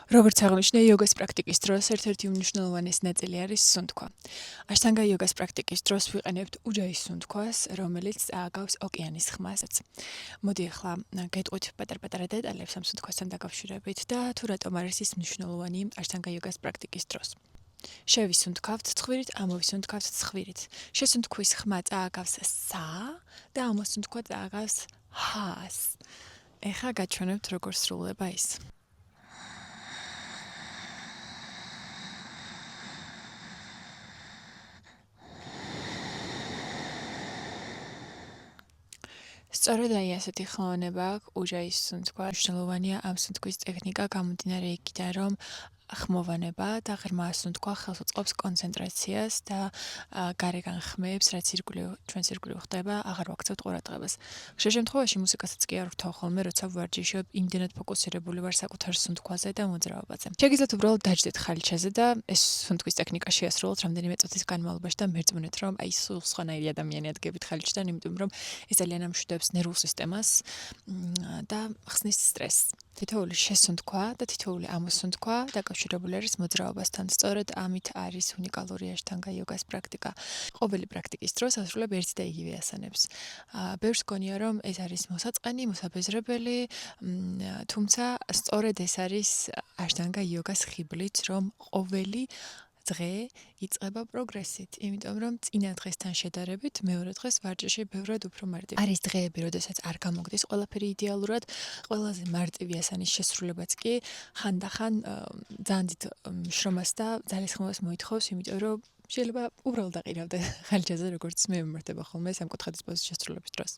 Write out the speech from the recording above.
როგორც აღნიშნე, იოგას პრაქტიკის დროს ერთ-ერთი უმნიშვნელოვანესი ნაწილი არის სუნთქვა. აშტანგა იოგას პრაქტიკის დროს ვიყენებთ უჯაის სუნთქვას, რომელიც გავს ოკეანის ხმასაც. მოდი ახლა გეტყვით პატარ-პატარა დეტალებს ამ სუნთქვასთან დაკავშირებით და თუ რატომ არის ის მნიშვნელოვანი აშტანგა იოგას პრაქტიკის დროს. შევისუნთქავთ ცხვირით, ამოვისუნთქავთ ცხვირით. შესუნთქვის ხმა წააგავს სა და ამოსუნთქვა წააგავს ჰას. ეხლა გაჩვენებთ როგორ სრულდება ის. სწორედ აი ასეთი ხელოვნება აქვს უჯაის სუნთქვა. მნიშვნელოვანია ამ სუნთქვის ტექნიკა გამომდინარე იქიდან, რომ ხმოვანება და ღრმა სუნთქვა ხელს უწყობს კონცენტრაციას და გარეგან ხმებს, რაც ჩვენ ირგვლივ ხდება, აღარ ვაქცევთ ყურადღებას. ხშირ შემთხვევაში მუსიკასაც კი არ ვრთავ ხოლმე, როცა ვარჯიშობ, იმდენად ფოკუსირებული ვარ საკუთარ სუნთქვაზე და მოძრაობაზე. შეგიძლიათ უბრალოდ დაჯდეთ ხალიჩაზე და ეს სუნთქვის ტექნიკა შეასრულოთ რამდენიმე წუთის განმავლობაში და მერწმუნეთ, რომ აი სულ სხვანაირი ადამიანი ადგებით ხალიჩიდან, იმიტომ რომ ეს ძალიან ამშვიდებს ნერვულ სისტემას და ხსნის სტრესს. თითოეული შესუნთქვა და თითოეული ამოსუნთქვა დაკავშირებული არის მოძრაობასთან. სწორედ ამით არის უნიკალური აშტანგა იოგას პრაქტიკა. ყოველი პრაქტიკის დროს ასრულებ ერთი და იგივე ასანებს. ბევრს გონია, რომ ეს არის მოსაწყენი, მოსაბეზრებელი, თუმცა სწორედ ეს არის აშტანგა იოგას ხიბლით, რომ ყოველი დღე იწყება პროგრესით, იმიტომ რომ წინა დღესთან შედარებით მეორე დღეს ვარჯიში ბევრად უფრო მარტივია. არის დღეები, როდესაც არ გამოგდის ყველაფერი იდეალურად, ყველაზე მარტივი ასანის შესრულებაც კი ხანდახან ძალიან დიდ შრომას და ძალისხმევას მოითხოვს, იმიტომ რომ შეიძლება უბრალოდ აყირავდე ხალიჩაზე, როგორც მე მიმართება ხოლმე სამკუთხედის პოზის შესრულების დროს.